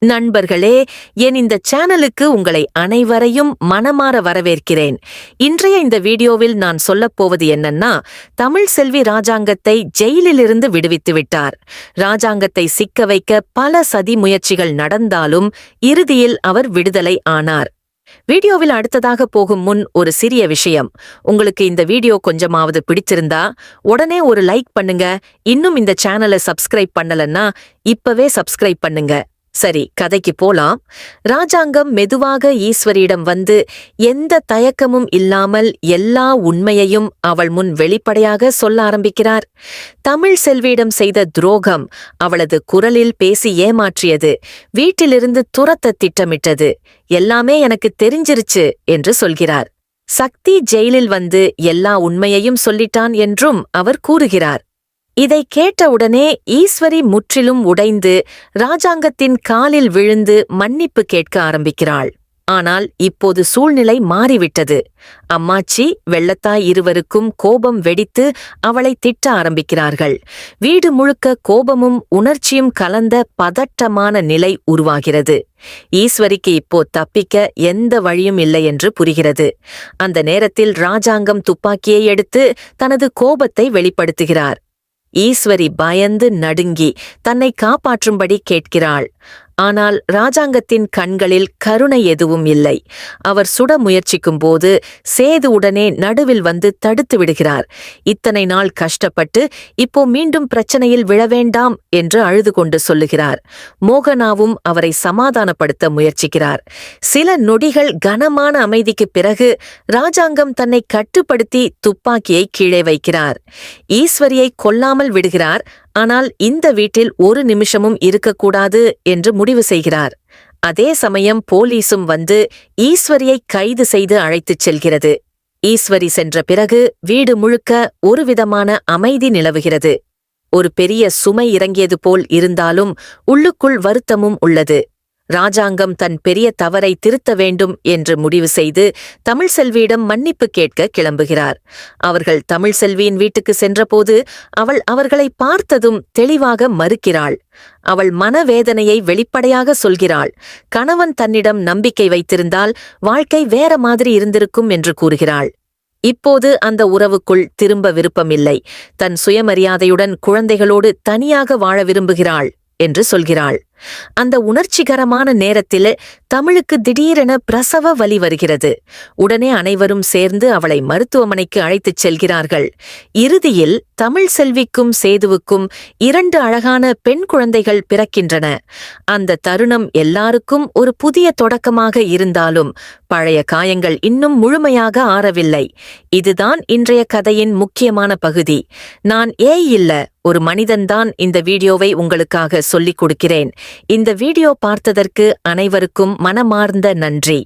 நண்பர்களே, என் இந்த சேனலுக்கு உங்களை அனைவரையும் மனமார வரவேற்கிறேன். இன்றைய இந்த வீடியோவில் நான் சொல்லப்போவது என்னன்னா, தமிழ் செல்வி ராஜாங்கத்தை ஜெயிலிலிருந்து விடுவித்து விட்டார். ராஜாங்கத்தை சிக்க வைக்க பல சதி முயற்சிகள் நடந்தாலும் இறுதியில் அவர் விடுதலை ஆனார். வீடியோவில் அடுத்ததாக போகும் முன் ஒரு சிறிய விஷயம். உங்களுக்கு இந்த வீடியோ கொஞ்சமாவது பிடிச்சிருந்தா உடனே ஒரு லைக் பண்ணுங்க. இன்னும் இந்த சேனலை சப்ஸ்கிரைப் பண்ணலன்னா இப்பவே சப்ஸ்கிரைப் பண்ணுங்க. சரி, கதைக்கு போலாம். ராஜாங்கம் மெதுவாக ஈஸ்வரியிடம் வந்து எந்த தயக்கமும் இல்லாமல் எல்லா உண்மையையும் அவள் முன் வெளிப்படையாக சொல்ல ஆரம்பிக்கிறார். தமிழ் செல்வியிடம் செய்த துரோகம், அவளது குரலில் பேசி ஏமாற்றியது, வீட்டிலிருந்து துரத்த திட்டமிட்டது, எல்லாமே எனக்கு தெரிஞ்சிருச்சு என்று சொல்கிறார். சக்தி ஜெயிலில் வந்து எல்லா உண்மையையும் சொல்லிட்டான் என்றும் அவர் கூறுகிறார். இதை கேட்டவுடனே ஈஸ்வரி முற்றிலும் உடைந்து ராஜாங்கத்தின் காலில் விழுந்து மன்னிப்பு கேட்க ஆரம்பிக்கிறாள். ஆனால் இப்போது சூழ்நிலை மாறிவிட்டது. அம்மாச்சி, வெள்ளத்தாய் இருவருக்கும் கோபம் வெடித்து அவளை திட்ட ஆரம்பிக்கிறார்கள். வீடு முழுக்க கோபமும் உணர்ச்சியும் கலந்த பதட்டமான நிலை உருவாகிறது. ஈஸ்வரிக்கு இப்போ தப்பிக்க எந்த வழியும் இல்லை என்று புரிகிறது. அந்த நேரத்தில் ராஜாங்கம் துப்பாக்கியை எடுத்து தனது கோபத்தை வெளிப்படுத்துகிறார். ஈஸ்வரி பயந்து நடுங்கி தன்னை காப்பாற்றும்படி கேட்கிறாள். ஆனால் ராஜாங்கத்தின் கண்களில் கருணை எதுவும் இல்லை. அவர் சுட முயற்சிக்கும்போது சேது உடனே நடுவில் வந்து தடுத்து விடுகிறார். இத்தனை நாள் கஷ்டப்பட்டு இப்போ மீண்டும் பிரச்சனையில் விழவேண்டாம் என்று அழுது கொண்டு சொல்லுகிறார். மோகனாவும் அவரை சமாதானப்படுத்த முயற்சிக்கிறார். சில நொடிகள் கனமான அமைதிக்குப் பிறகு ராஜாங்கம் தன்னை கட்டுப்படுத்தி துப்பாக்கியை கீழே வைக்கிறார். ஈஸ்வரியை கொல்லாமல் விடுகிறார். ஆனால் இந்த வீட்டில் ஒரு நிமிஷமும் இருக்கக்கூடாது என்று முடிவு செய்கிறார். அதே சமயம் போலீசும் வந்து ஈஸ்வரியை கைது செய்து அழைத்துச் செல்கிறது. ஈஸ்வரி சென்ற பிறகு வீடு முழுக்க ஒருவிதமான அமைதி நிலவுகிறது. ஒரு பெரிய சுமை இறங்கியது போல் இருந்தாலும் உள்ளுக்குள் வருத்தமும் உள்ளது. ராஜாங்கம் தன் பெரிய தவறை திருத்த வேண்டும் என்று முடிவு செய்து தமிழ் செல்வியிடம் மன்னிப்பு கேட்க கிளம்புகிறார். அவர்கள் தமிழ் செல்வியின் வீட்டுக்கு சென்றபோது அவள் அவர்களை பார்த்ததும் தெளிவாக மறுக்கிறாள். அவள் மனவேதனையை வெளிப்படையாக சொல்கிறாள். கணவன் தன்னிடம் நம்பிக்கை வைத்திருந்தால் வாழ்க்கை வேற மாதிரி இருந்திருக்கும் என்று கூறுகிறாள். இப்போது அந்த உறவுக்குள் திரும்ப விருப்பமில்லை. தன் சுயமரியாதையுடன் குழந்தைகளோடு தனியாக வாழ விரும்புகிறாள் என்று சொல்கிறாள். அந்த உணர்ச்சிகரமான நேரத்தில் தமிழுக்கு திடீரென பிரசவ வலி வருகிறது. உடனே அனைவரும் சேர்ந்து அவளை மருத்துவமனைக்கு அழைத்துச் செல்கிறார்கள். இறுதியில் தமிழ் செல்விக்கும் சேதுவுக்கும் 2 அழகான பெண் குழந்தைகள் பிறக்கின்றன. அந்த தருணம் எல்லாருக்கும் ஒரு புதிய தொடக்கமாக இருந்தாலும் பழைய காயங்கள் இன்னும் முழுமையாக ஆறவில்லை. இதுதான் இன்றைய கதையின் முக்கியமான பகுதி. நான் இல்ல, ஒரு மனிதன்தான் இந்த வீடியோவை உங்களுக்காக சொல்லிக் கொடுக்கிறேன். இந்த வீடியோ பார்த்ததற்கு அனைவருக்கும் மனமார்ந்த நன்றி.